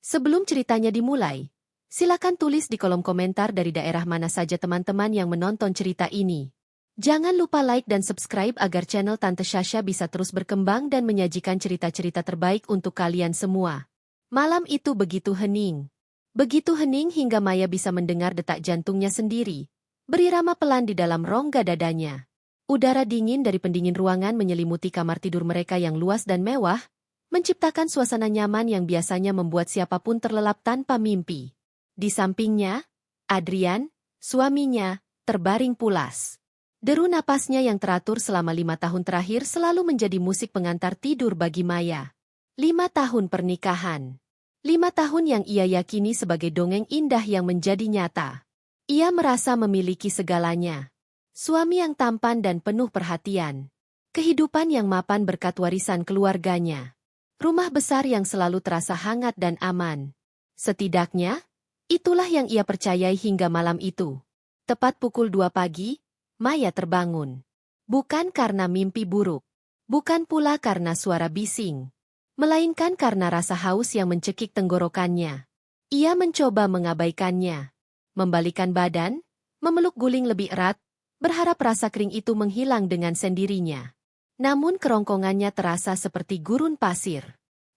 Sebelum ceritanya dimulai, silakan tulis di kolom komentar dari daerah mana saja teman-teman yang menonton cerita ini. Jangan lupa like dan subscribe agar channel Tante Sasha bisa terus berkembang dan menyajikan cerita-cerita terbaik untuk kalian semua. Malam itu begitu hening. Begitu hening hingga Maya bisa mendengar detak jantungnya sendiri, berirama pelan di dalam rongga dadanya. Udara dingin dari pendingin ruangan menyelimuti kamar tidur mereka yang luas dan mewah, menciptakan suasana nyaman yang biasanya membuat siapapun terlelap tanpa mimpi. Di sampingnya, Adrian, suaminya, terbaring pulas. Deru napasnya yang teratur selama 5 tahun terakhir selalu menjadi musik pengantar tidur bagi Maya. 5 tahun pernikahan. 5 tahun yang ia yakini sebagai dongeng indah yang menjadi nyata. Ia merasa memiliki segalanya. Suami yang tampan dan penuh perhatian. Kehidupan yang mapan berkat warisan keluarganya. Rumah besar yang selalu terasa hangat dan aman. Setidaknya, itulah yang ia percayai hingga malam itu. Tepat pukul 2 pagi, Maya terbangun. Bukan karena mimpi buruk. Bukan pula karena suara bising. Melainkan karena rasa haus yang mencekik tenggorokannya. Ia mencoba mengabaikannya. Membalikan badan, memeluk guling lebih erat, berharap rasa kering itu menghilang dengan sendirinya. Namun kerongkongannya terasa seperti gurun pasir.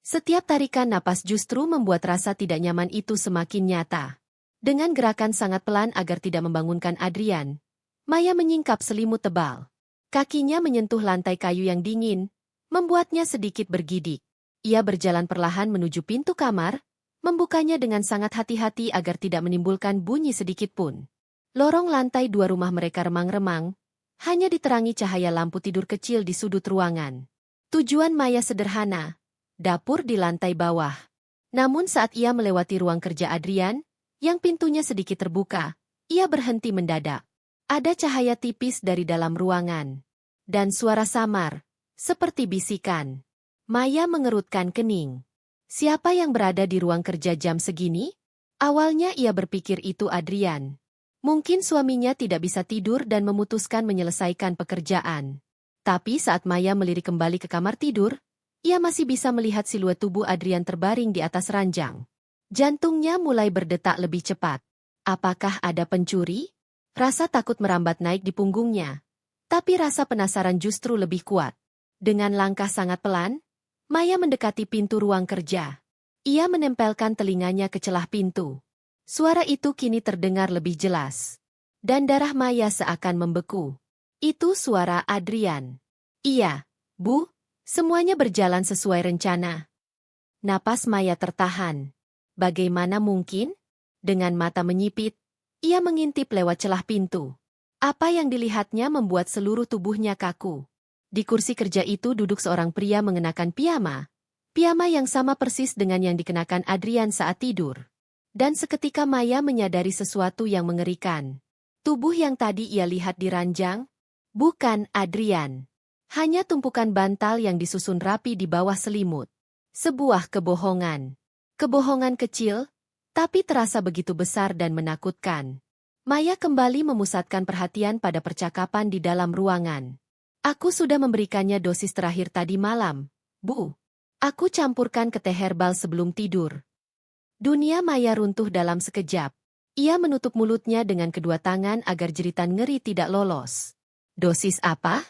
Setiap tarikan napas justru membuat rasa tidak nyaman itu semakin nyata. Dengan gerakan sangat pelan agar tidak membangunkan Adrian, Maya menyingkap selimut tebal. Kakinya menyentuh lantai kayu yang dingin, membuatnya sedikit bergidik. Ia berjalan perlahan menuju pintu kamar, membukanya dengan sangat hati-hati agar tidak menimbulkan bunyi sedikit pun. Lorong lantai 2 rumah mereka remang-remang, hanya diterangi cahaya lampu tidur kecil di sudut ruangan. Tujuan Maya sederhana, dapur di lantai bawah. Namun saat ia melewati ruang kerja Adrian, yang pintunya sedikit terbuka, ia berhenti mendadak. Ada cahaya tipis dari dalam ruangan. Dan suara samar, seperti bisikan. Maya mengerutkan kening. Siapa yang berada di ruang kerja jam segini? Awalnya ia berpikir itu Adrian. Mungkin suaminya tidak bisa tidur dan memutuskan menyelesaikan pekerjaan. Tapi saat Maya melirik kembali ke kamar tidur, ia masih bisa melihat siluet tubuh Adrian terbaring di atas ranjang. Jantungnya mulai berdetak lebih cepat. Apakah ada pencuri? Rasa takut merambat naik di punggungnya. Tapi rasa penasaran justru lebih kuat. Dengan langkah sangat pelan, Maya mendekati pintu ruang kerja. Ia menempelkan telinganya ke celah pintu. Suara itu kini terdengar lebih jelas. Dan darah Maya seakan membeku. Itu suara Adrian. Iya, Bu, semuanya berjalan sesuai rencana. Napas Maya tertahan. Bagaimana mungkin? Dengan mata menyipit, ia mengintip lewat celah pintu. Apa yang dilihatnya membuat seluruh tubuhnya kaku. Di kursi kerja itu duduk seorang pria mengenakan piyama. Piyama yang sama persis dengan yang dikenakan Adrian saat tidur. Dan seketika Maya menyadari sesuatu yang mengerikan. Tubuh yang tadi ia lihat di ranjang, bukan Adrian. Hanya tumpukan bantal yang disusun rapi di bawah selimut. Sebuah kebohongan. Kebohongan kecil, tapi terasa begitu besar dan menakutkan. Maya kembali memusatkan perhatian pada percakapan di dalam ruangan. Aku sudah memberikannya dosis terakhir tadi malam, Bu. Aku campurkan ke teh herbal sebelum tidur. Dunia Maya runtuh dalam sekejap. Ia menutup mulutnya dengan kedua tangan agar jeritan ngeri tidak lolos. Dosis apa?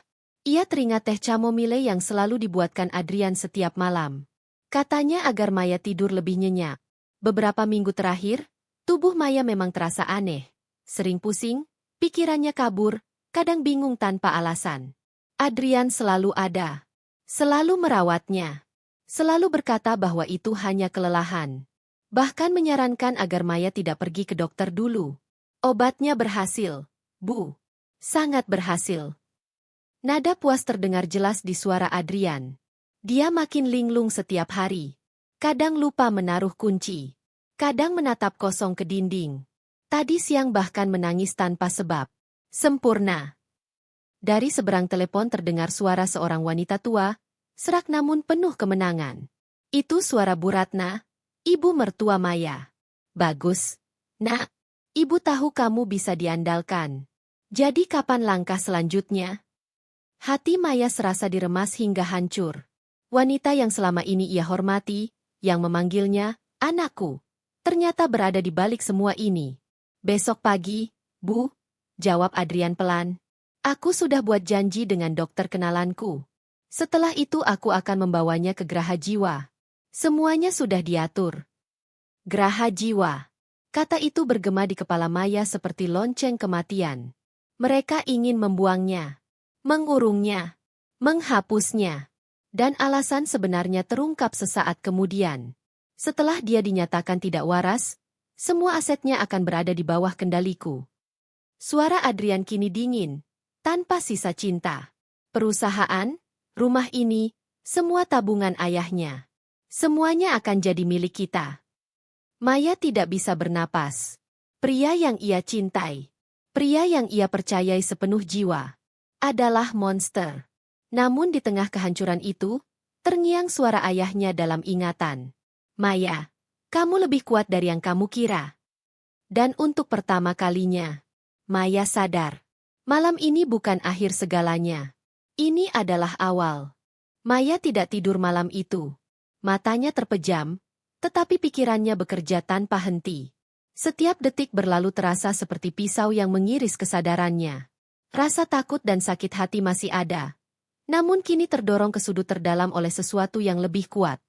Ia teringat teh chamomile yang selalu dibuatkan Adrian setiap malam. Katanya agar Maya tidur lebih nyenyak. Beberapa minggu terakhir, tubuh Maya memang terasa aneh. Sering pusing, pikirannya kabur, kadang bingung tanpa alasan. Adrian selalu ada. Selalu merawatnya. Selalu berkata bahwa itu hanya kelelahan. Bahkan menyarankan agar Maya tidak pergi ke dokter dulu. Obatnya berhasil, Bu. Sangat berhasil. Nada puas terdengar jelas di suara Adrian. Dia makin linglung setiap hari. Kadang lupa menaruh kunci. Kadang menatap kosong ke dinding. Tadi siang bahkan menangis tanpa sebab. Sempurna. Dari seberang telepon terdengar suara seorang wanita tua, serak namun penuh kemenangan. Itu suara Bu Ratna, ibu mertua Maya. Bagus, Nak. Ibu tahu kamu bisa diandalkan. Jadi kapan langkah selanjutnya? Hati Maya serasa diremas hingga hancur. Wanita yang selama ini ia hormati, yang memanggilnya, Anakku, ternyata berada di balik semua ini. Besok pagi, Bu, jawab Adrian pelan. Aku sudah buat janji dengan dokter kenalanku. Setelah itu aku akan membawanya ke Geraha Jiwa. Semuanya sudah diatur. Geraha Jiwa. Kata itu bergema di kepala Maya seperti lonceng kematian. Mereka ingin membuangnya, mengurungnya, menghapusnya. Dan alasan sebenarnya terungkap sesaat kemudian. Setelah dia dinyatakan tidak waras, semua asetnya akan berada di bawah kendaliku. Suara Adrian kini dingin, tanpa sisa cinta. Perusahaan, rumah ini, semua tabungan ayahnya. Semuanya akan jadi milik kita. Maya tidak bisa bernapas. Pria yang ia cintai, pria yang ia percayai sepenuh jiwa, adalah monster. Namun di tengah kehancuran itu, terngiang suara ayahnya dalam ingatan. Maya, kamu lebih kuat dari yang kamu kira. Dan untuk pertama kalinya, Maya sadar. Malam ini bukan akhir segalanya. Ini adalah awal. Maya tidak tidur malam itu. Matanya terpejam, tetapi pikirannya bekerja tanpa henti. Setiap detik berlalu terasa seperti pisau yang mengiris kesadarannya. Rasa takut dan sakit hati masih ada. Namun kini terdorong ke sudut terdalam oleh sesuatu yang lebih kuat.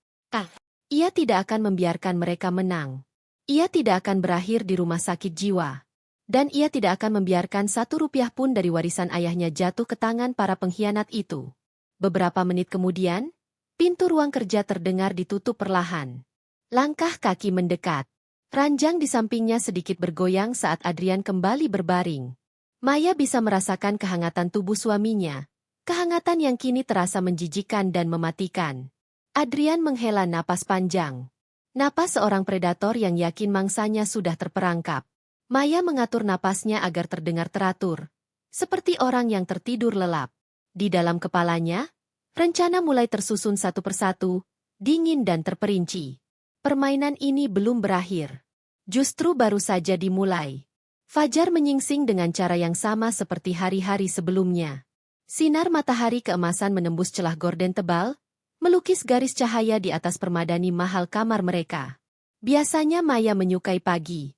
Ia tidak akan membiarkan mereka menang. Ia tidak akan berakhir di rumah sakit jiwa. Dan ia tidak akan membiarkan 1 rupiah pun dari warisan ayahnya jatuh ke tangan para pengkhianat itu. Beberapa menit kemudian, pintu ruang kerja terdengar ditutup perlahan. Langkah kaki mendekat. Ranjang di sampingnya sedikit bergoyang saat Adrian kembali berbaring. Maya bisa merasakan kehangatan tubuh suaminya. Kehangatan yang kini terasa menjijikkan dan mematikan. Adrian menghela napas panjang. Napas seorang predator yang yakin mangsanya sudah terperangkap. Maya mengatur napasnya agar terdengar teratur. Seperti orang yang tertidur lelap. Di dalam kepalanya, rencana mulai tersusun satu persatu, dingin dan terperinci. Permainan ini belum berakhir. Justru baru saja dimulai. Fajar menyingsing dengan cara yang sama seperti hari-hari sebelumnya. Sinar matahari keemasan menembus celah gorden tebal, melukis garis cahaya di atas permadani mahal kamar mereka. Biasanya Maya menyukai pagi.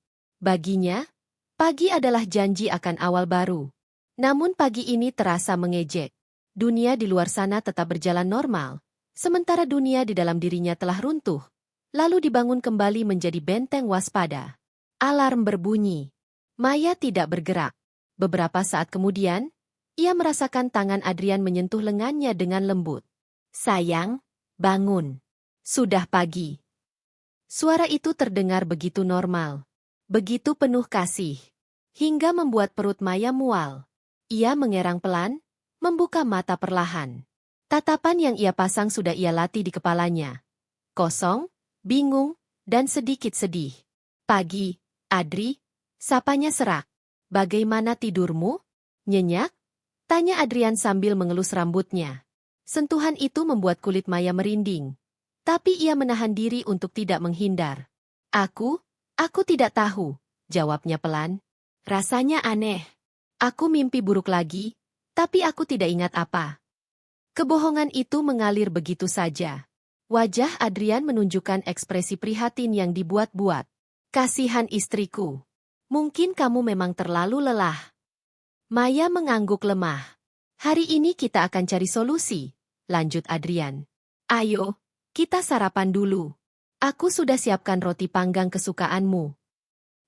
Baginya, pagi adalah janji akan awal baru. Namun pagi ini terasa mengejek. Dunia di luar sana tetap berjalan normal, sementara dunia di dalam dirinya telah runtuh, lalu dibangun kembali menjadi benteng waspada. Alarm berbunyi. Maya tidak bergerak. Beberapa saat kemudian, ia merasakan tangan Adrian menyentuh lengannya dengan lembut. Sayang, bangun. Sudah pagi. Suara itu terdengar begitu normal, begitu penuh kasih, hingga membuat perut Maya mual. Ia mengerang pelan, membuka mata perlahan. Tatapan yang ia pasang sudah ia latih di kepalanya. Kosong, bingung, dan sedikit sedih. Pagi, Adri, sapanya serak. Bagaimana tidurmu? Nyenyak? Tanya Adrian sambil mengelus rambutnya. Sentuhan itu membuat kulit Maya merinding. Tapi ia menahan diri untuk tidak menghindar. Aku tidak tahu, jawabnya pelan. Rasanya aneh. Aku mimpi buruk lagi, tapi aku tidak ingat apa. Kebohongan itu mengalir begitu saja. Wajah Adrian menunjukkan ekspresi prihatin yang dibuat-buat. Kasihan istriku. Mungkin kamu memang terlalu lelah. Maya mengangguk lemah. Hari ini kita akan cari solusi, lanjut Adrian. Ayo, kita sarapan dulu. Aku sudah siapkan roti panggang kesukaanmu.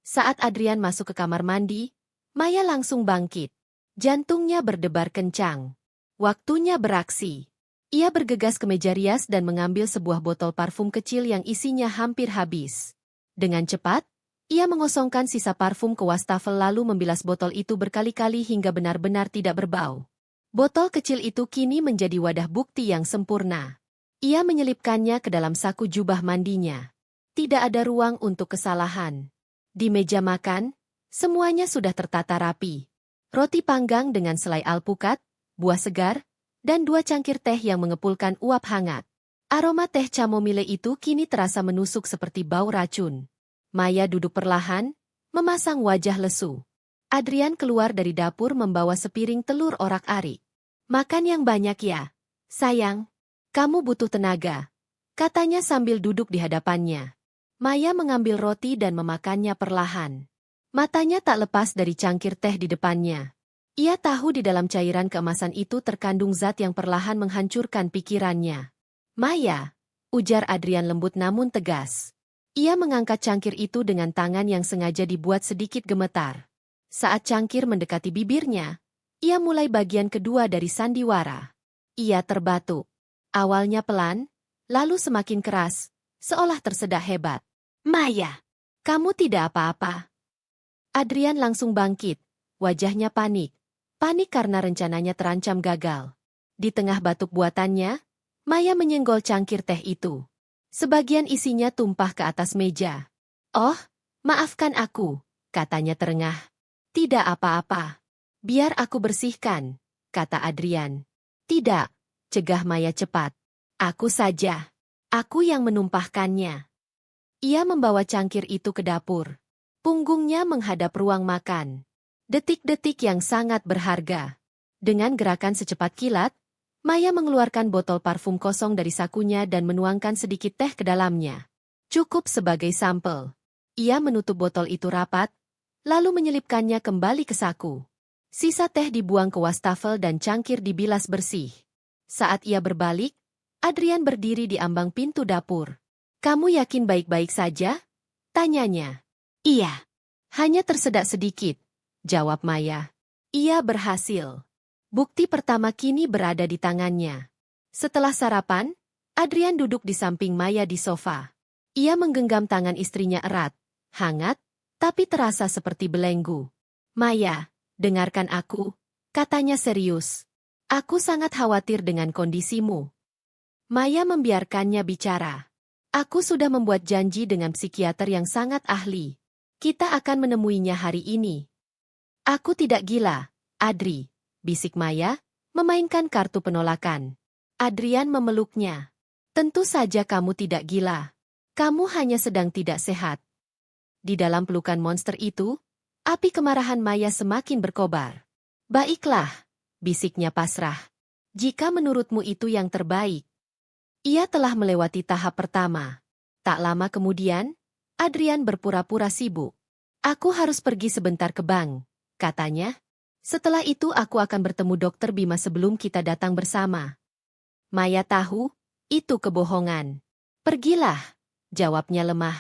Saat Adrian masuk ke kamar mandi, Maya langsung bangkit. Jantungnya berdebar kencang. Waktunya beraksi. Ia bergegas ke meja rias dan mengambil sebuah botol parfum kecil yang isinya hampir habis. Dengan cepat, ia mengosongkan sisa parfum ke wastafel lalu membilas botol itu berkali-kali hingga benar-benar tidak berbau. Botol kecil itu kini menjadi wadah bukti yang sempurna. Ia menyelipkannya ke dalam saku jubah mandinya. Tidak ada ruang untuk kesalahan. Di meja makan, semuanya sudah tertata rapi. Roti panggang dengan selai alpukat, buah segar, dan 2 cangkir teh yang mengepulkan uap hangat. Aroma teh chamomile itu kini terasa menusuk seperti bau racun. Maya duduk perlahan, memasang wajah lesu. Adrian keluar dari dapur membawa sepiring telur orak-arik. Makan yang banyak ya, sayang. Kamu butuh tenaga, katanya sambil duduk di hadapannya. Maya mengambil roti dan memakannya perlahan. Matanya tak lepas dari cangkir teh di depannya. Ia tahu di dalam cairan keemasan itu terkandung zat yang perlahan menghancurkan pikirannya. Maya, ujar Adrian lembut namun tegas. Ia mengangkat cangkir itu dengan tangan yang sengaja dibuat sedikit gemetar. Saat cangkir mendekati bibirnya, ia mulai bagian kedua dari sandiwara. Ia terbatuk. Awalnya pelan, lalu semakin keras, seolah tersedak hebat. Maya, kamu tidak apa-apa. Adrian langsung bangkit, wajahnya panik. Panik karena rencananya terancam gagal. Di tengah batuk buatannya, Maya menyenggol cangkir teh itu. Sebagian isinya tumpah ke atas meja. Oh, maafkan aku, katanya terengah. Tidak apa-apa. Biar aku bersihkan, kata Adrian. Tidak, cegah Maya cepat. Aku saja. Aku yang menumpahkannya. Ia membawa cangkir itu ke dapur. Punggungnya menghadap ruang makan. Detik-detik yang sangat berharga. Dengan gerakan secepat kilat, Maya mengeluarkan botol parfum kosong dari sakunya dan menuangkan sedikit teh ke dalamnya. Cukup sebagai sampel. Ia menutup botol itu rapat, lalu menyelipkannya kembali ke saku. Sisa teh dibuang ke wastafel dan cangkir dibilas bersih. Saat ia berbalik, Adrian berdiri di ambang pintu dapur. Kamu yakin baik-baik saja? Tanyanya. Iya. Hanya tersedak sedikit, jawab Maya. Ia berhasil. Bukti pertama kini berada di tangannya. Setelah sarapan, Adrian duduk di samping Maya di sofa. Ia menggenggam tangan istrinya erat, hangat, tapi terasa seperti belenggu. Maya, dengarkan aku, katanya serius. Aku sangat khawatir dengan kondisimu. Maya membiarkannya bicara. Aku sudah membuat janji dengan psikiater yang sangat ahli. Kita akan menemuinya hari ini. Aku tidak gila, Adri, bisik Maya, memainkan kartu penolakan. Adrian memeluknya. Tentu saja kamu tidak gila. Kamu hanya sedang tidak sehat. Di dalam pelukan monster itu, api kemarahan Maya semakin berkobar. Baiklah, bisiknya pasrah. Jika menurutmu itu yang terbaik. Ia telah melewati tahap pertama. Tak lama kemudian, Adrian berpura-pura sibuk. Aku harus pergi sebentar ke bank, katanya. Setelah itu aku akan bertemu Dokter Bima sebelum kita datang bersama. Maya tahu, itu kebohongan. Pergilah, jawabnya lemah.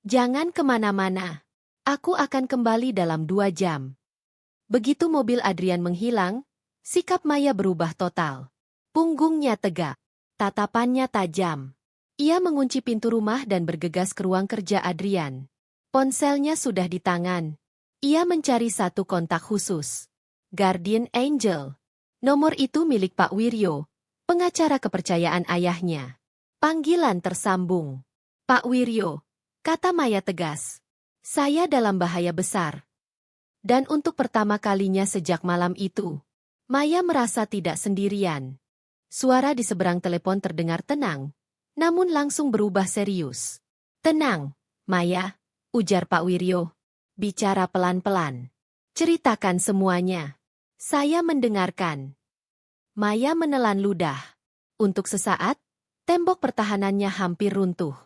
Jangan kemana-mana. Aku akan kembali dalam 2 jam. Begitu mobil Adrian menghilang, sikap Maya berubah total. Punggungnya tegak, tatapannya tajam. Ia mengunci pintu rumah dan bergegas ke ruang kerja Adrian. Ponselnya sudah di tangan. Ia mencari satu kontak khusus. Guardian Angel. Nomor itu milik Pak Wiryo, pengacara kepercayaan ayahnya. Panggilan tersambung. Pak Wiryo, kata Maya tegas. Saya dalam bahaya besar. Dan untuk pertama kalinya sejak malam itu, Maya merasa tidak sendirian. Suara di seberang telepon terdengar tenang, namun langsung berubah serius. Tenang, Maya, ujar Pak Wiryo. Bicara pelan-pelan. Ceritakan semuanya. Saya mendengarkan. Maya menelan ludah. Untuk sesaat, tembok pertahanannya hampir runtuh.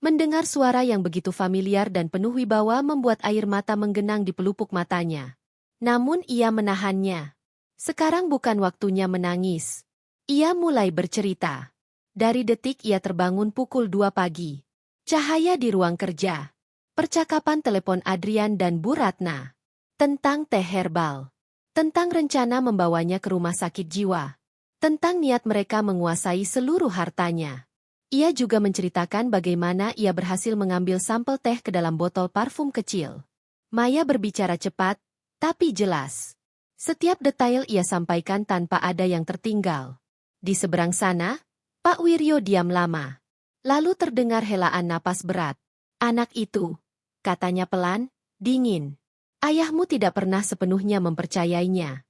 Mendengar suara yang begitu familiar dan penuh wibawa membuat air mata menggenang di pelupuk matanya. Namun ia menahannya. Sekarang bukan waktunya menangis. Ia mulai bercerita. Dari detik ia terbangun pukul 2 pagi. Cahaya di ruang kerja. Percakapan telepon Adrian dan Bu Ratna. Tentang teh herbal. Tentang rencana membawanya ke rumah sakit jiwa. Tentang niat mereka menguasai seluruh hartanya. Ia juga menceritakan bagaimana ia berhasil mengambil sampel teh ke dalam botol parfum kecil. Maya berbicara cepat, tapi jelas. Setiap detail ia sampaikan tanpa ada yang tertinggal. Di seberang sana, Pak Wiryo diam lama. Lalu terdengar helaan napas berat. Anak itu, katanya pelan, dingin. Ayahmu tidak pernah sepenuhnya mempercayainya.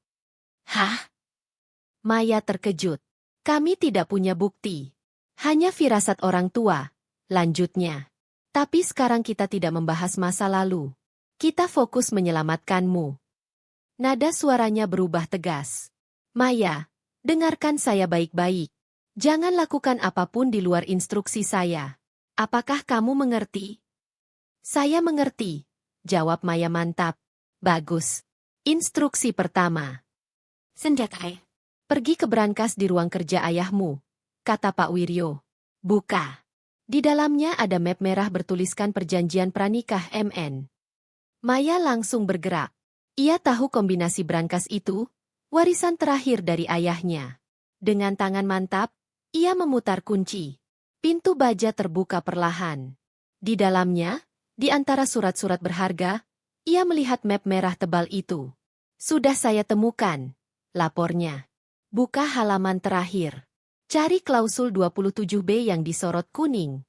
Hah? Maya terkejut. Kami tidak punya bukti. Hanya firasat orang tua, lanjutnya. Tapi sekarang kita tidak membahas masa lalu. Kita fokus menyelamatkanmu. Nada suaranya berubah tegas. Maya, dengarkan saya baik-baik. Jangan lakukan apapun di luar instruksi saya. Apakah kamu mengerti? Saya mengerti, jawab Maya mantap. Bagus. Instruksi pertama. Senjatai. Pergi ke brankas di ruang kerja ayahmu, kata Pak Wiryo. Buka. Di dalamnya ada map merah bertuliskan perjanjian pranikah MN. Maya langsung bergerak. Ia tahu kombinasi brankas itu, warisan terakhir dari ayahnya. Dengan tangan mantap, ia memutar kunci. Pintu baja terbuka perlahan. Di dalamnya, di antara surat-surat berharga, ia melihat map merah tebal itu. Sudah saya temukan, lapornya. Buka halaman terakhir. Cari klausul 27B yang disorot kuning.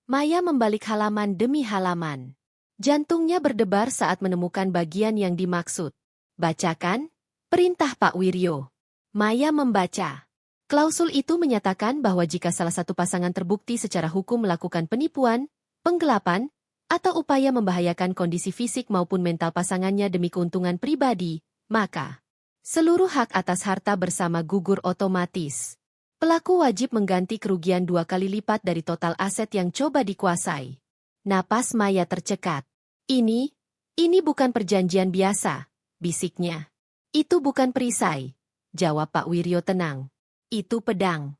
Maya membalik halaman demi halaman. Jantungnya berdebar saat menemukan bagian yang dimaksud. Bacakan, perintah Pak Wiryo. Maya membaca. Klausul itu menyatakan bahwa jika salah satu pasangan terbukti secara hukum melakukan penipuan, penggelapan, atau upaya membahayakan kondisi fisik maupun mental pasangannya demi keuntungan pribadi, maka seluruh hak atas harta bersama gugur otomatis. Pelaku wajib mengganti kerugian 2 kali lipat dari total aset yang coba dikuasai. Napas Maya tercekat. Ini bukan perjanjian biasa, bisiknya. Itu bukan perisai, jawab Pak Wiryo tenang. Itu pedang.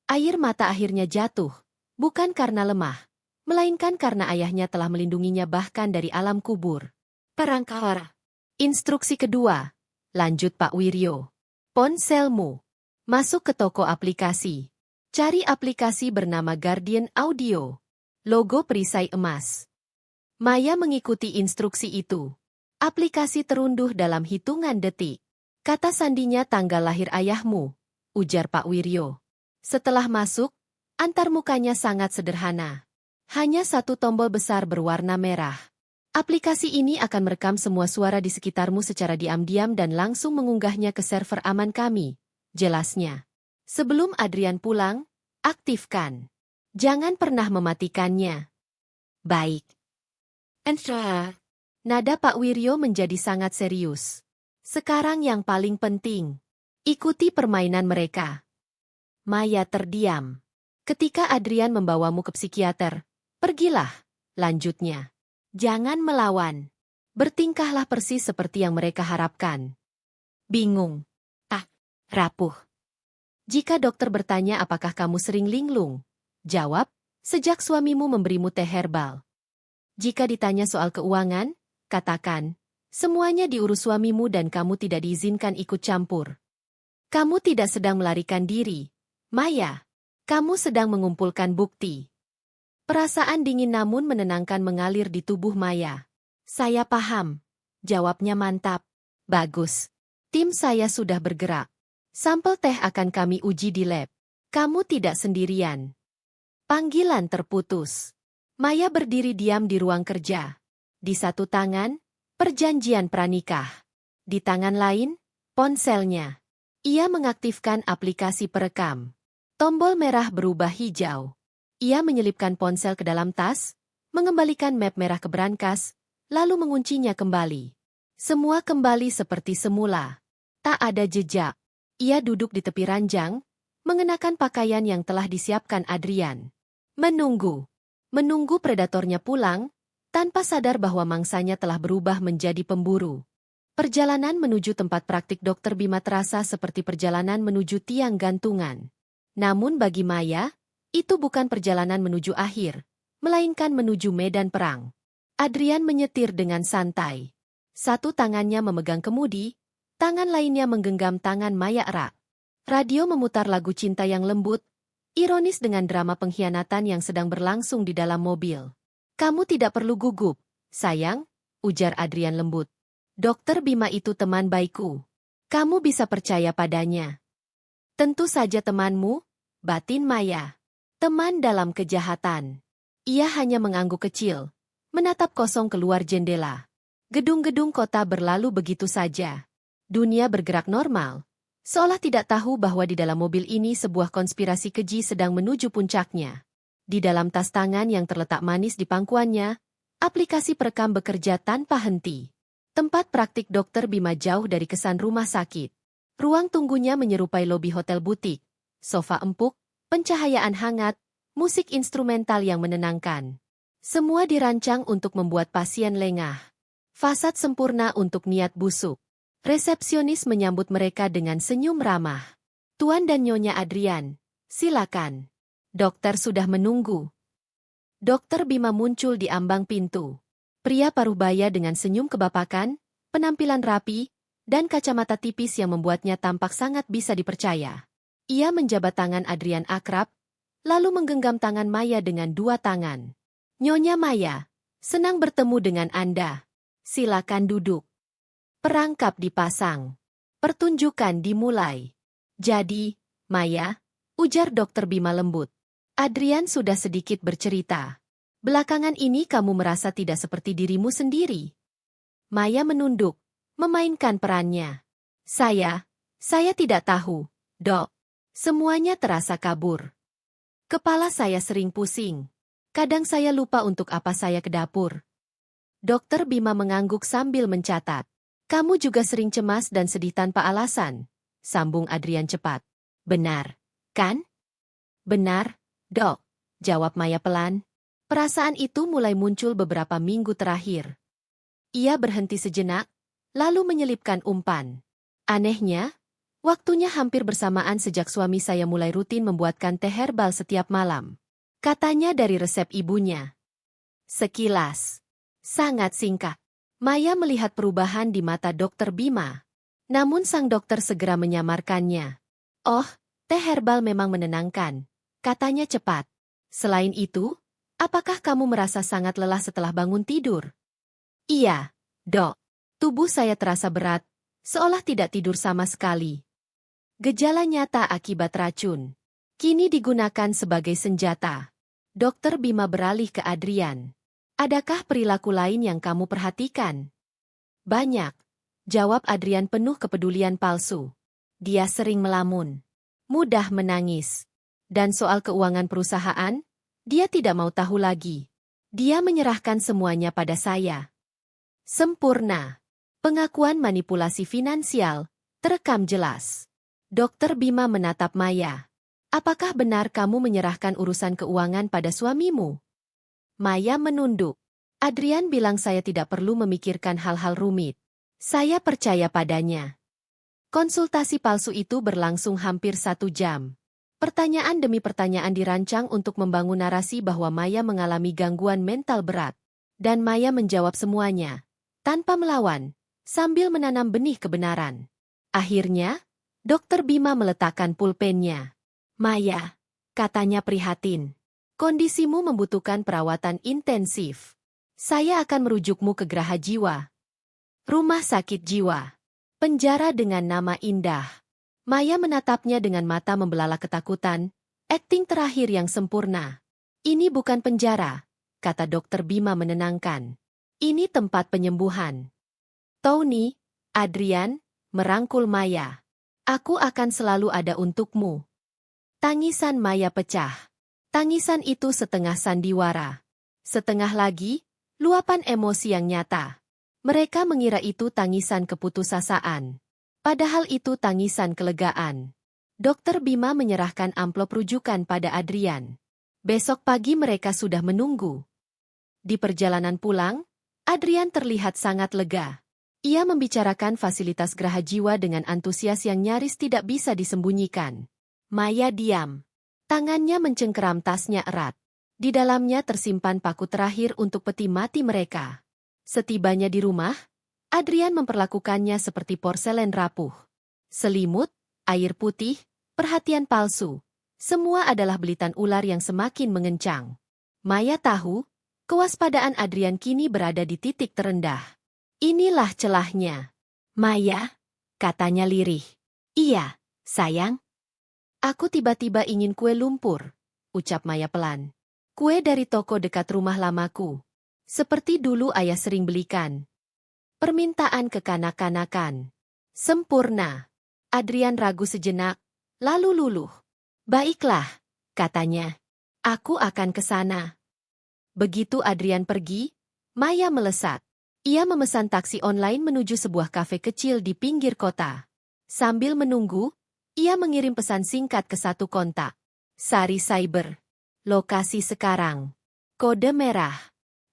Air mata akhirnya jatuh, bukan karena lemah, melainkan karena ayahnya telah melindunginya bahkan dari alam kubur. Perangkara. Instruksi kedua, lanjut Pak Wiryo. Ponselmu. Masuk ke toko aplikasi. Cari aplikasi bernama Guardian Audio. Logo perisai emas. Maya mengikuti instruksi itu. Aplikasi terunduh dalam hitungan detik. Kata sandinya tanggal lahir ayahmu, ujar Pak Wiryo. Setelah masuk, antarmukanya sangat sederhana. Hanya satu tombol besar berwarna merah. Aplikasi ini akan merekam semua suara di sekitarmu secara diam-diam dan langsung mengunggahnya ke server aman kami, jelasnya. Sebelum Adrian pulang, aktifkan. Jangan pernah mematikannya. Baik. Enstra. Nada Pak Wiryo menjadi sangat serius. Sekarang yang paling penting, ikuti permainan mereka. Maya terdiam. Ketika Adrian membawamu ke psikiater, pergilah, lanjutnya. Jangan melawan. Bertingkahlah persis seperti yang mereka harapkan. Bingung. Rapuh. Jika dokter bertanya apakah kamu sering linglung, jawab, sejak suamimu memberimu teh herbal. Jika ditanya soal keuangan, katakan, semuanya diurus suamimu dan kamu tidak diizinkan ikut campur. Kamu tidak sedang melarikan diri, Maya. Kamu sedang mengumpulkan bukti. Perasaan dingin namun menenangkan mengalir di tubuh Maya. Saya paham, jawabnya mantap. Bagus. Tim saya sudah bergerak. Sampel teh akan kami uji di lab. Kamu tidak sendirian. Panggilan terputus. Maya berdiri diam di ruang kerja. Di satu tangan, perjanjian pranikah. Di tangan lain, ponselnya. Ia mengaktifkan aplikasi perekam. Tombol merah berubah hijau. Ia menyelipkan ponsel ke dalam tas, mengembalikan map merah ke brankas, lalu menguncinya kembali. Semua kembali seperti semula. Tak ada jejak. Ia duduk di tepi ranjang, mengenakan pakaian yang telah disiapkan Adrian. Menunggu predatornya pulang, tanpa sadar bahwa mangsanya telah berubah menjadi pemburu. Perjalanan menuju tempat praktik Dr. Bima terasa seperti perjalanan menuju tiang gantungan. Namun bagi Maya, itu bukan perjalanan menuju akhir, melainkan menuju medan perang. Adrian menyetir dengan santai. Satu tangannya memegang kemudi, tangan lainnya menggenggam tangan Maya erat. Radio memutar lagu cinta yang lembut, ironis dengan drama pengkhianatan yang sedang berlangsung di dalam mobil. Kamu tidak perlu gugup, sayang, ujar Adrian lembut. Dokter Bima itu teman baikku. Kamu bisa percaya padanya. Tentu saja temanmu, batin Maya. Teman dalam kejahatan. Ia hanya mengangguk kecil, menatap kosong keluar jendela. Gedung-gedung kota berlalu begitu saja. Dunia bergerak normal. Seolah tidak tahu bahwa di dalam mobil ini sebuah konspirasi keji sedang menuju puncaknya. Di dalam tas tangan yang terletak manis di pangkuannya, aplikasi perekam bekerja tanpa henti. Tempat praktik Dokter Bima jauh dari kesan rumah sakit. Ruang tunggunya menyerupai lobi hotel butik. Sofa empuk, pencahayaan hangat, musik instrumental yang menenangkan. Semua dirancang untuk membuat pasien lengah. Fasad sempurna untuk niat busuk. Resepsionis menyambut mereka dengan senyum ramah. Tuan dan Nyonya Adrian, silakan. Dokter sudah menunggu. Dokter Bima muncul di ambang pintu. Pria parubaya dengan senyum kebapakan, penampilan rapi, dan kacamata tipis yang membuatnya tampak sangat bisa dipercaya. Ia menjabat tangan Adrian akrab, lalu menggenggam tangan Maya dengan dua tangan. Nyonya Maya, senang bertemu dengan Anda. Silakan duduk. Perangkap dipasang. Pertunjukan dimulai. Jadi, Maya, ujar Dokter Bima lembut. Adrian sudah sedikit bercerita. Belakangan ini kamu merasa tidak seperti dirimu sendiri. Maya menunduk, memainkan perannya. Saya tidak tahu, Dok. Semuanya terasa kabur. Kepala saya sering pusing. Kadang saya lupa untuk apa saya ke dapur. Dokter Bima mengangguk sambil mencatat. Kamu juga sering cemas dan sedih tanpa alasan, sambung Adrian cepat. Benar, kan? Benar, Dok, jawab Maya pelan. Perasaan itu mulai muncul beberapa minggu terakhir. Ia berhenti sejenak, lalu menyelipkan umpan. Anehnya, waktunya hampir bersamaan sejak suami saya mulai rutin membuatkan teh herbal setiap malam. Katanya dari resep ibunya. Sekilas. Sangat singkat. Maya melihat perubahan di mata Dokter Bima. Namun sang dokter segera menyamarkannya. Oh, teh herbal memang menenangkan, katanya cepat. Selain itu, apakah kamu merasa sangat lelah setelah bangun tidur? Iya, Dok. Tubuh saya terasa berat, seolah tidak tidur sama sekali. Gejala nyata akibat racun. Kini digunakan sebagai senjata. Dokter Bima beralih ke Adrian. Adakah perilaku lain yang kamu perhatikan? Banyak, jawab Adrian penuh kepedulian palsu. Dia sering melamun, mudah menangis. Dan soal keuangan perusahaan, dia tidak mau tahu lagi. Dia menyerahkan semuanya pada saya. Sempurna. Pengakuan manipulasi finansial, terekam jelas. Dokter Bima menatap Maya. Apakah benar kamu menyerahkan urusan keuangan pada suamimu? Maya menunduk. Adrian bilang saya tidak perlu memikirkan hal-hal rumit. Saya percaya padanya. Konsultasi palsu itu berlangsung hampir 1 jam. Pertanyaan demi pertanyaan dirancang untuk membangun narasi bahwa Maya mengalami gangguan mental berat. Dan Maya menjawab semuanya, tanpa melawan, sambil menanam benih kebenaran. Akhirnya, Dokter Bima meletakkan pulpennya. Maya, katanya prihatin. Kondisimu membutuhkan perawatan intensif. Saya akan merujukmu ke Geraha Jiwa. Rumah sakit jiwa. Penjara dengan nama indah. Maya menatapnya dengan mata membelalak ketakutan, akting terakhir yang sempurna. Ini bukan penjara, kata Dokter Bima menenangkan. Ini tempat penyembuhan. Tony, Adrian, merangkul Maya. Aku akan selalu ada untukmu. Tangisan Maya pecah. Tangisan itu setengah sandiwara. Setengah lagi, luapan emosi yang nyata. Mereka mengira itu tangisan keputusasaan. Padahal itu tangisan kelegaan. Dokter Bima menyerahkan amplop rujukan pada Adrian. Besok pagi mereka sudah menunggu. Di perjalanan pulang, Adrian terlihat sangat lega. Ia membicarakan fasilitas Geraha Jiwa dengan antusias yang nyaris tidak bisa disembunyikan. Maya diam. Tangannya mencengkeram tasnya erat. Di dalamnya tersimpan paku terakhir untuk peti mati mereka. Setibanya di rumah, Adrian memperlakukannya seperti porselen rapuh. Selimut, air putih, perhatian palsu. Semua adalah belitan ular yang semakin mengencang. Maya tahu, kewaspadaan Adrian kini berada di titik terendah. Inilah celahnya. Maya, katanya lirih. Iya, sayang. Aku tiba-tiba ingin kue lumpur, ucap Maya pelan. Kue dari toko dekat rumah lamaku. Seperti dulu ayah sering belikan. Permintaan kekanak-kanakan. Sempurna. Adrian ragu sejenak, lalu luluh. Baiklah, katanya. Aku akan ke sana. Begitu Adrian pergi, Maya melesat. Ia memesan taksi online menuju sebuah kafe kecil di pinggir kota. Sambil menunggu, ia mengirim pesan singkat ke satu kontak. Sari Cyber. Lokasi sekarang. Kode merah.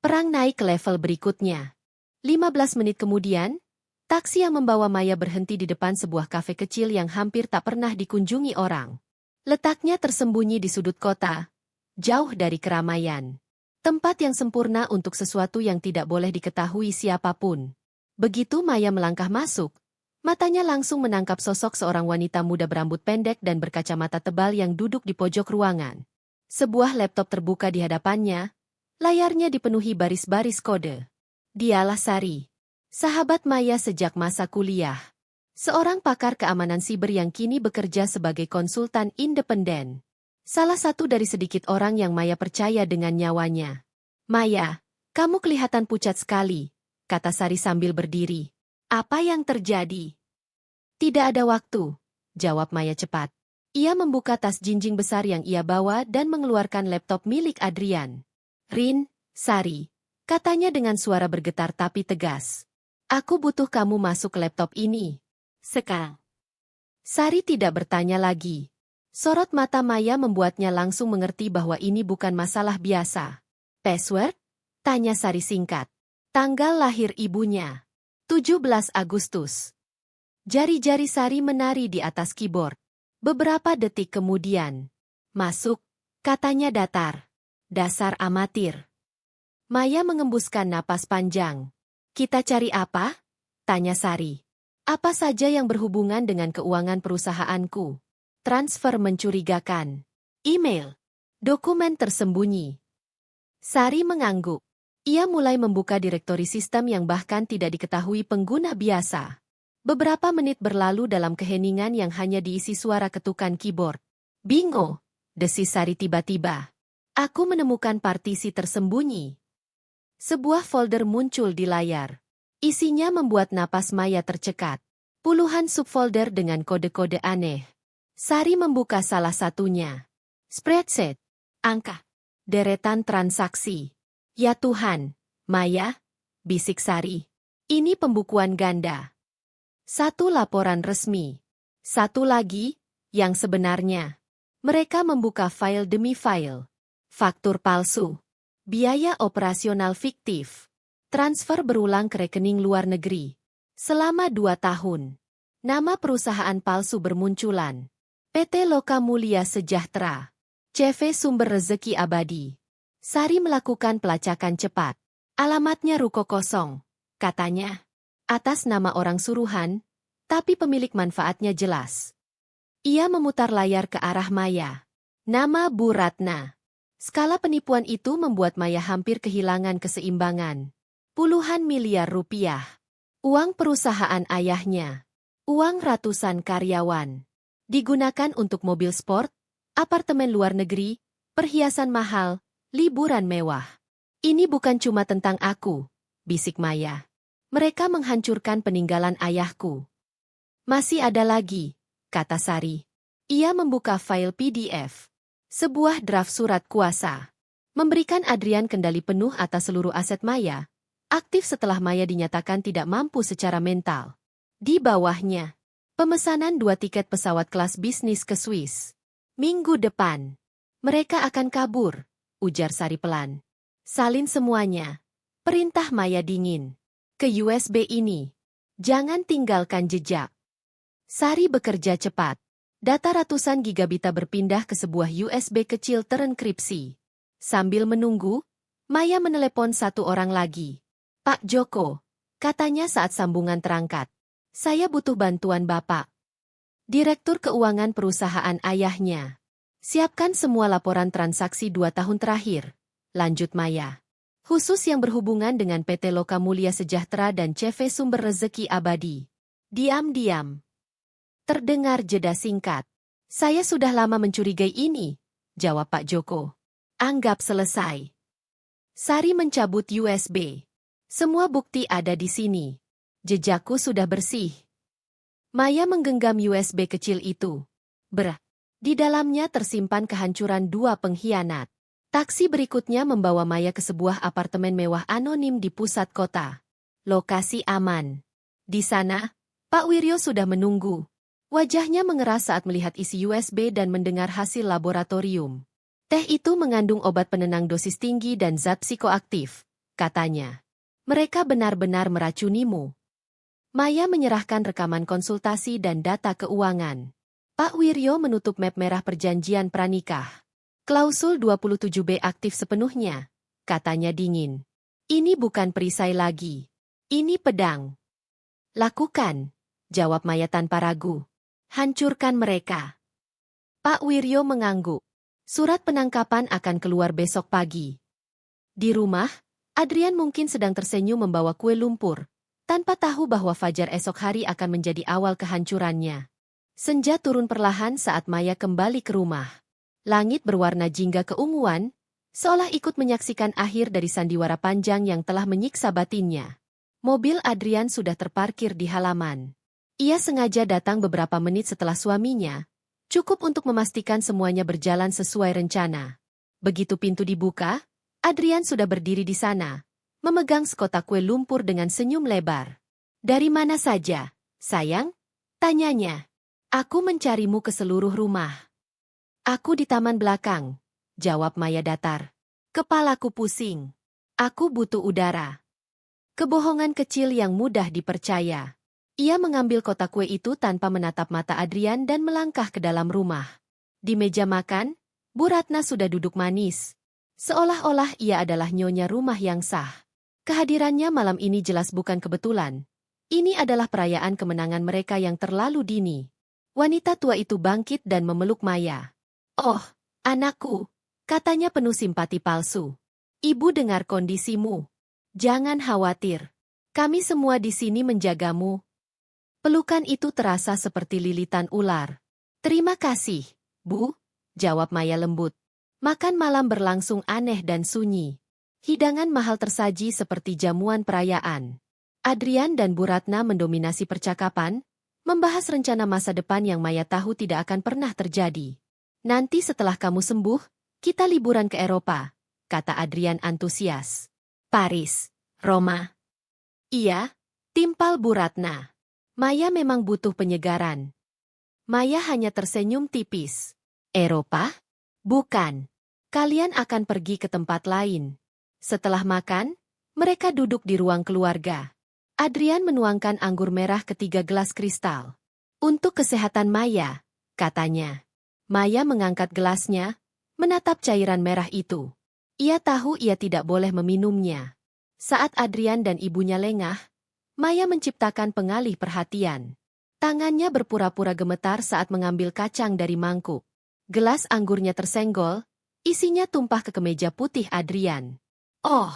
Perang naik ke level berikutnya. 15 menit kemudian, taksi yang membawa Maya berhenti di depan sebuah kafe kecil yang hampir tak pernah dikunjungi orang. Letaknya tersembunyi di sudut kota, jauh dari keramaian. Tempat yang sempurna untuk sesuatu yang tidak boleh diketahui siapapun. Begitu Maya melangkah masuk, matanya langsung menangkap sosok seorang wanita muda berambut pendek dan berkacamata tebal yang duduk di pojok ruangan. Sebuah laptop terbuka di hadapannya, layarnya dipenuhi baris-baris kode. Dialah Sari, sahabat Maya sejak masa kuliah. Seorang pakar keamanan siber yang kini bekerja sebagai konsultan independen. Salah satu dari sedikit orang yang Maya percaya dengan nyawanya. "Maya, kamu kelihatan pucat sekali," kata Sari sambil berdiri. "Apa yang terjadi?" "Tidak ada waktu," jawab Maya cepat. Ia membuka tas jinjing besar yang ia bawa dan mengeluarkan laptop milik Adrian. "Rin, Sari," katanya dengan suara bergetar tapi tegas. "Aku butuh kamu masuk ke laptop ini. Sekarang." Sari tidak bertanya lagi. Sorot mata Maya membuatnya langsung mengerti bahwa ini bukan masalah biasa. "Password?" tanya Sari singkat. "Tanggal lahir ibunya. 17 Agustus. Jari-jari Sari menari di atas keyboard. Beberapa detik kemudian. "Masuk," katanya datar. "Dasar amatir." Maya mengembuskan napas panjang. "Kita cari apa?" tanya Sari. "Apa saja yang berhubungan dengan keuangan perusahaanku." Transfer mencurigakan. Email. Dokumen tersembunyi. Sari mengangguk. Ia mulai membuka direktori sistem yang bahkan tidak diketahui pengguna biasa. Beberapa menit berlalu dalam keheningan yang hanya diisi suara ketukan keyboard. "Bingo," desis Sari tiba-tiba. "Aku menemukan partisi tersembunyi." Sebuah folder muncul di layar. Isinya membuat napas Maya tercekat. Puluhan subfolder dengan kode-kode aneh. Sari membuka salah satunya. Spreadsheet. Angka. Deretan transaksi. "Ya Tuhan, Maya," bisik Sari. "Ini pembukuan ganda." Satu laporan resmi. Satu lagi, yang sebenarnya. Mereka membuka file demi file. Faktur palsu. Biaya operasional fiktif. Transfer berulang ke rekening luar negeri. Selama 2 tahun. Nama perusahaan palsu bermunculan. PT Loka Mulia Sejahtera. CV Sumber Rezeki Abadi. Sari melakukan pelacakan cepat. "Alamatnya ruko kosong," katanya. "Atas nama orang suruhan, tapi pemilik manfaatnya jelas." Ia memutar layar ke arah Maya. "Nama Bu Ratna." Skala penipuan itu membuat Maya hampir kehilangan keseimbangan. Puluhan miliar rupiah. Uang perusahaan ayahnya. Uang ratusan karyawan. Digunakan untuk mobil sport, apartemen luar negeri, perhiasan mahal, liburan mewah. "Ini bukan cuma tentang aku," bisik Maya. "Mereka menghancurkan peninggalan ayahku." "Masih ada lagi," kata Sari. Ia membuka file PDF. Sebuah draft surat kuasa. Memberikan Adrian kendali penuh atas seluruh aset Maya. Aktif setelah Maya dinyatakan tidak mampu secara mental. Di bawahnya. Pemesanan 2 tiket pesawat kelas bisnis ke Swiss. "Minggu depan. Mereka akan kabur," ujar Sari pelan. "Salin semuanya." Perintah Maya dingin. "Ke USB ini. Jangan tinggalkan jejak." Sari bekerja cepat. Data ratusan gigabita berpindah ke sebuah USB kecil terenkripsi. Sambil menunggu, Maya menelepon satu orang lagi. "Pak Joko," katanya saat sambungan terangkat. "Saya butuh bantuan Bapak." Direktur keuangan perusahaan ayahnya. "Siapkan semua laporan transaksi 2 tahun terakhir," lanjut Maya. "Khusus yang berhubungan dengan PT Loka Mulia Sejahtera dan CV Sumber Rezeki Abadi." Diam-diam. Terdengar jeda singkat. "Saya sudah lama mencurigai ini," jawab Pak Joko. "Anggap selesai." Sari mencabut USB. "Semua bukti ada di sini. Jejakku sudah bersih." Maya menggenggam USB kecil itu. Di dalamnya tersimpan kehancuran 2 pengkhianat. Taksi berikutnya membawa Maya ke sebuah apartemen mewah anonim di pusat kota. Lokasi aman. Di sana, Pak Wiryo sudah menunggu. Wajahnya mengeras saat melihat isi USB dan mendengar hasil laboratorium. "Teh itu mengandung obat penenang dosis tinggi dan zat psikoaktif," katanya. Mereka benar-benar meracunimu. Maya menyerahkan rekaman konsultasi dan data keuangan. Pak Wiryo menutup map merah perjanjian pranikah. Klausul 27B aktif sepenuhnya, katanya dingin. Ini bukan perisai lagi. Ini pedang. Lakukan, jawab Maya tanpa ragu. Hancurkan mereka. Pak Wiryo mengangguk. Surat penangkapan akan keluar besok pagi. Di rumah, Adrian mungkin sedang tersenyum membawa kue lumpur, tanpa tahu bahwa fajar esok hari akan menjadi awal kehancurannya. Senja turun perlahan saat Maya kembali ke rumah. Langit berwarna jingga keunguan, seolah ikut menyaksikan akhir dari sandiwara panjang yang telah menyiksa batinnya. Mobil Adrian sudah terparkir di halaman. Ia sengaja datang beberapa menit setelah suaminya, cukup untuk memastikan semuanya berjalan sesuai rencana. Begitu pintu dibuka, Adrian sudah berdiri di sana, memegang sekotak kue lumpur dengan senyum lebar. Dari mana saja, sayang? Tanyanya. Aku mencarimu ke seluruh rumah. Aku di taman belakang, jawab Maya datar. Kepalaku pusing. Aku butuh udara. Kebohongan kecil yang mudah dipercaya. Ia mengambil kotak kue itu tanpa menatap mata Adrian dan melangkah ke dalam rumah. Di meja makan, Bu Ratna sudah duduk manis. Seolah-olah ia adalah nyonya rumah yang sah. Kehadirannya malam ini jelas bukan kebetulan. Ini adalah perayaan kemenangan mereka yang terlalu dini. Wanita tua itu bangkit dan memeluk Maya. Oh, anakku, katanya penuh simpati palsu. Ibu dengar kondisimu. Jangan khawatir. Kami semua di sini menjagamu. Pelukan itu terasa seperti lilitan ular. Terima kasih, Bu, jawab Maya lembut. Makan malam berlangsung aneh dan sunyi. Hidangan mahal tersaji seperti jamuan perayaan. Adrian dan Bu Ratna mendominasi percakapan, membahas rencana masa depan yang Maya tahu tidak akan pernah terjadi. Nanti setelah kamu sembuh, kita liburan ke Eropa, kata Adrian antusias. Paris, Roma. Iya, timpal Bu Ratna. Maya memang butuh penyegaran. Maya hanya tersenyum tipis. Eropa? Bukan. Kalian akan pergi ke tempat lain. Setelah makan, mereka duduk di ruang keluarga. Adrian menuangkan anggur merah ke 3 gelas kristal. Untuk kesehatan Maya, katanya. Maya mengangkat gelasnya, menatap cairan merah itu. Ia tahu ia tidak boleh meminumnya. Saat Adrian dan ibunya lengah, Maya menciptakan pengalih perhatian. Tangannya berpura-pura gemetar saat mengambil kacang dari mangkuk. Gelas anggurnya tersenggol, isinya tumpah ke kemeja putih Adrian. Oh,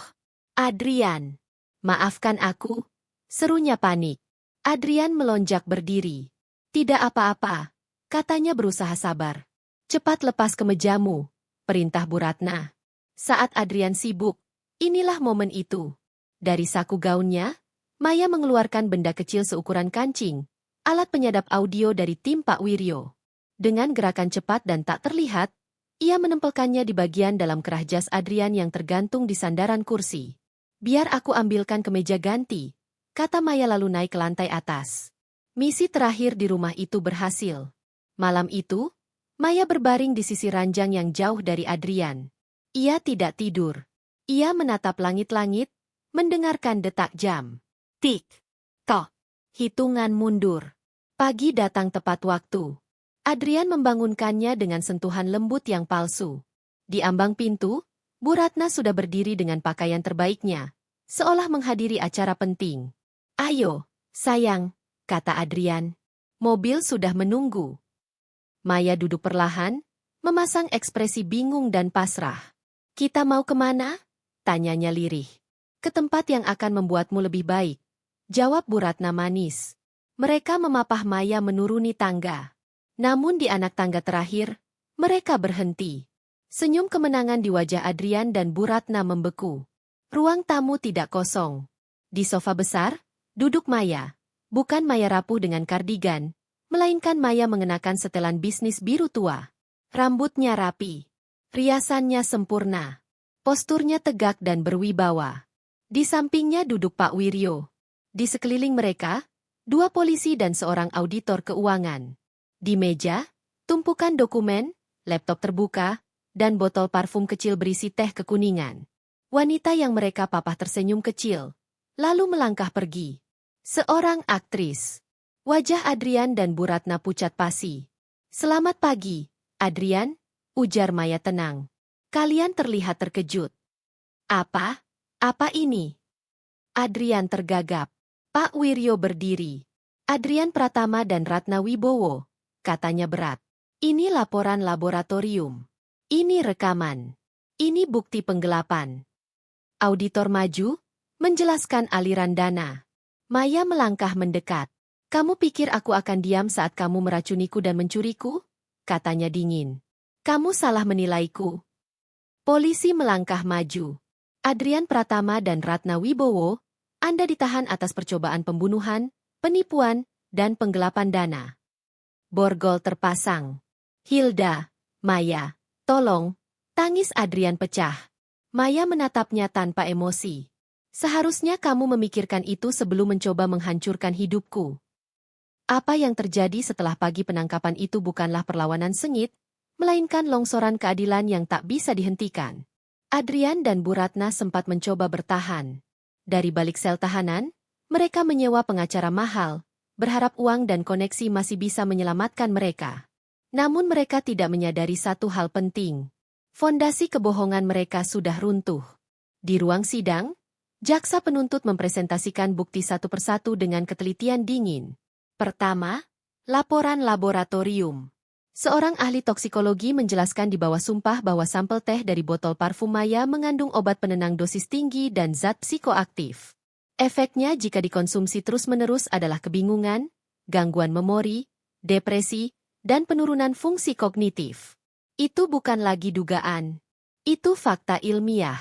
Adrian, maafkan aku, serunya panik. Adrian melonjak berdiri. Tidak apa-apa, katanya berusaha sabar. Cepat lepas kemejamu, perintah Bu Ratna. Saat Adrian sibuk, inilah momen itu. Dari saku gaunnya, Maya mengeluarkan benda kecil seukuran kancing, alat penyadap audio dari tim Pak Wiryo. Dengan gerakan cepat dan tak terlihat, ia menempelkannya di bagian dalam kerah jas Adrian yang tergantung di sandaran kursi. Biar aku ambilkan kemeja ganti, kata Maya lalu naik ke lantai atas. Misi terakhir di rumah itu berhasil. Malam itu, Maya berbaring di sisi ranjang yang jauh dari Adrian. Ia tidak tidur. Ia menatap langit-langit, mendengarkan detak jam. Tik, tok, hitungan mundur. Pagi datang tepat waktu. Adrian membangunkannya dengan sentuhan lembut yang palsu. Di ambang pintu, Bu Ratna sudah berdiri dengan pakaian terbaiknya, seolah menghadiri acara penting. Ayo, sayang, kata Adrian. Mobil sudah menunggu. Maya duduk perlahan, memasang ekspresi bingung dan pasrah. Kita mau kemana? Tanyanya lirih. Ke tempat yang akan membuatmu lebih baik, jawab Bu Ratna manis. Mereka memapah Maya menuruni tangga. Namun di anak tangga terakhir, mereka berhenti. Senyum kemenangan di wajah Adrian dan Bu Ratna membeku. Ruang tamu tidak kosong. Di sofa besar, duduk Maya. Bukan Maya rapuh dengan kardigan, melainkan Maya mengenakan setelan bisnis biru tua. Rambutnya rapi. Riasannya sempurna. Posturnya tegak dan berwibawa. Di sampingnya duduk Pak Wiryo. Di sekeliling mereka, 2 polisi dan seorang auditor keuangan. Di meja, tumpukan dokumen, laptop terbuka, dan botol parfum kecil berisi teh kekuningan. Wanita yang mereka papah tersenyum kecil, lalu melangkah pergi. Seorang aktris. Wajah Adrian dan Bu Ratna pucat pasi. "Selamat pagi, Adrian," ujar Maya tenang. "Kalian terlihat terkejut." "Apa? Apa ini?" Adrian tergagap. Pak Wiryo berdiri. "Adrian Pratama dan Ratna Wibowo," katanya berat. "Ini laporan laboratorium. Ini rekaman. Ini bukti penggelapan." Auditor maju, menjelaskan aliran dana. Maya melangkah mendekat. "Kamu pikir aku akan diam saat kamu meracuniku dan mencuriku?" katanya dingin. "Kamu salah menilaiku." Polisi melangkah maju. "Adrian Pratama dan Ratna Wibowo, Anda ditahan atas percobaan pembunuhan, penipuan, dan penggelapan dana." Borgol terpasang. "Hilda, Maya, tolong," tangis Adrian pecah. Maya menatapnya tanpa emosi. "Seharusnya kamu memikirkan itu sebelum mencoba menghancurkan hidupku." Apa yang terjadi setelah pagi penangkapan itu bukanlah perlawanan sengit, melainkan longsoran keadilan yang tak bisa dihentikan. Adrian dan Bu Ratna sempat mencoba bertahan. Dari balik sel tahanan, mereka menyewa pengacara mahal, berharap uang dan koneksi masih bisa menyelamatkan mereka. Namun mereka tidak menyadari satu hal penting. Fondasi kebohongan mereka sudah runtuh. Di ruang sidang, jaksa penuntut mempresentasikan bukti satu persatu dengan ketelitian dingin. Pertama, laporan laboratorium. Seorang ahli toksikologi menjelaskan di bawah sumpah bahwa sampel teh dari botol parfum Maya mengandung obat penenang dosis tinggi dan zat psikoaktif. Efeknya jika dikonsumsi terus-menerus adalah kebingungan, gangguan memori, depresi, dan penurunan fungsi kognitif. Itu bukan lagi dugaan. Itu fakta ilmiah.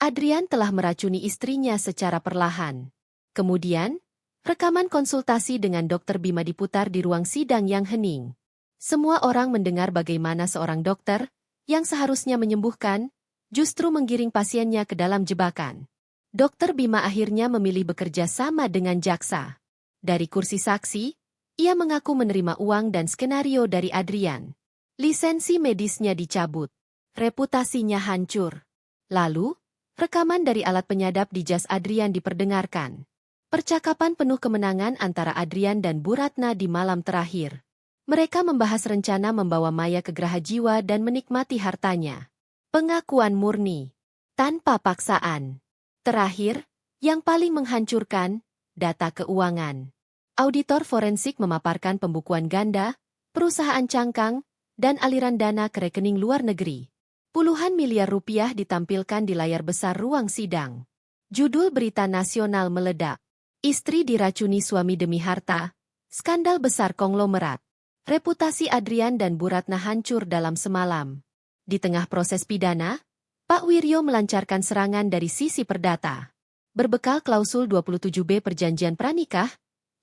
Adrian telah meracuni istrinya secara perlahan. Kemudian, rekaman konsultasi dengan Dr. Bima diputar di ruang sidang yang hening. Semua orang mendengar bagaimana seorang dokter, yang seharusnya menyembuhkan, justru menggiring pasiennya ke dalam jebakan. Dr. Bima akhirnya memilih bekerja sama dengan jaksa. Dari kursi saksi, ia mengaku menerima uang dan skenario dari Adrian. Lisensi medisnya dicabut. Reputasinya hancur. Lalu, rekaman dari alat penyadap di jas Adrian diperdengarkan. Percakapan penuh kemenangan antara Adrian dan Bu Ratna di malam terakhir. Mereka membahas rencana membawa Maya ke Geraha Jiwa dan menikmati hartanya. Pengakuan murni. Tanpa paksaan. Terakhir, yang paling menghancurkan, data keuangan. Auditor forensik memaparkan pembukuan ganda, perusahaan cangkang, dan aliran dana ke rekening luar negeri. Puluhan miliar rupiah ditampilkan di layar besar ruang sidang. Judul berita nasional meledak. Istri diracuni suami demi harta. Skandal besar konglomerat. Reputasi Adrian dan Bu Ratna hancur dalam semalam. Di tengah proses pidana, Pak Wiryo melancarkan serangan dari sisi perdata. Berbekal klausul 27B Perjanjian Pranikah,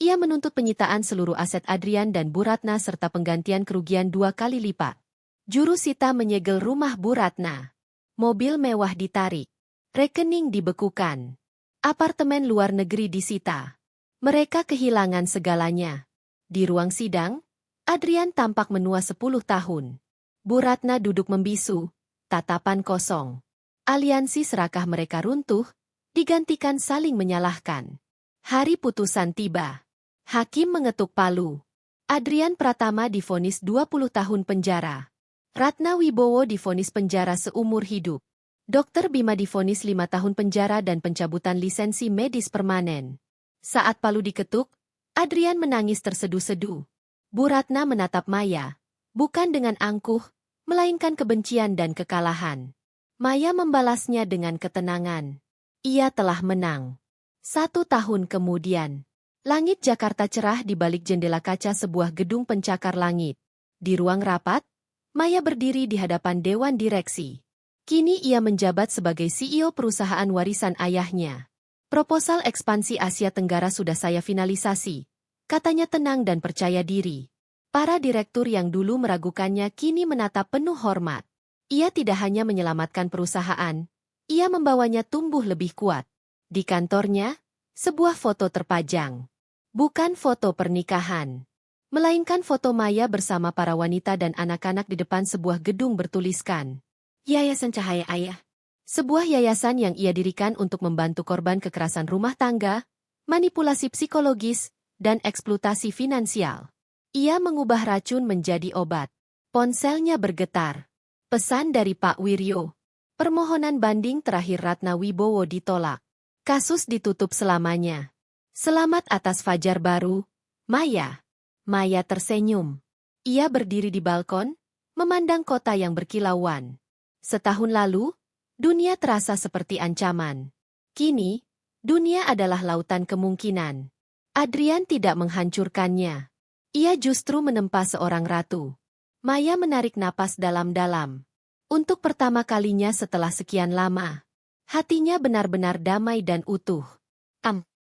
ia menuntut penyitaan seluruh aset Adrian dan Bu Ratna serta penggantian kerugian 2 kali lipat. Juru sita menyegel rumah Bu Ratna. Mobil mewah ditarik. Rekening dibekukan. Apartemen luar negeri disita. Mereka kehilangan segalanya. Di ruang sidang, Adrian tampak menua 10 tahun. Bu Ratna duduk membisu, tatapan kosong. Aliansi serakah mereka runtuh, digantikan saling menyalahkan. Hari putusan tiba. Hakim mengetuk palu. Adrian Pratama divonis 20 tahun penjara. Ratna Wibowo divonis penjara seumur hidup. Dr. Bima divonis 5 tahun penjara dan pencabutan lisensi medis permanen. Saat palu diketuk, Adrian menangis terseduh-seduh. Bu Ratna menatap Maya, bukan dengan angkuh, melainkan kebencian dan kekalahan. Maya membalasnya dengan ketenangan. Ia telah menang. 1 tahun kemudian. Langit Jakarta cerah di balik jendela kaca sebuah gedung pencakar langit. Di ruang rapat, Maya berdiri di hadapan Dewan Direksi. Kini ia menjabat sebagai CEO perusahaan warisan ayahnya. Proposal ekspansi Asia Tenggara sudah saya finalisasi, katanya tenang dan percaya diri. Para direktur yang dulu meragukannya kini menatap penuh hormat. Ia tidak hanya menyelamatkan perusahaan, ia membawanya tumbuh lebih kuat. Di kantornya, sebuah foto terpajang. Bukan foto pernikahan, melainkan foto Maya bersama para wanita dan anak-anak di depan sebuah gedung bertuliskan Yayasan Cahaya Ayah. Sebuah yayasan yang ia dirikan untuk membantu korban kekerasan rumah tangga, manipulasi psikologis, dan eksploitasi finansial. Ia mengubah racun menjadi obat. Ponselnya bergetar. Pesan dari Pak Wiryo. Permohonan banding terakhir Ratna Wibowo ditolak. Kasus ditutup selamanya. Selamat atas fajar baru, Maya. Maya tersenyum. Ia berdiri di balkon, memandang kota yang berkilauan. Setahun lalu, dunia terasa seperti ancaman. Kini, dunia adalah lautan kemungkinan. Adrian tidak menghancurkannya. Ia justru menempa seorang ratu. Maya menarik napas dalam-dalam. Untuk pertama kalinya setelah sekian lama, hatinya benar-benar damai dan utuh.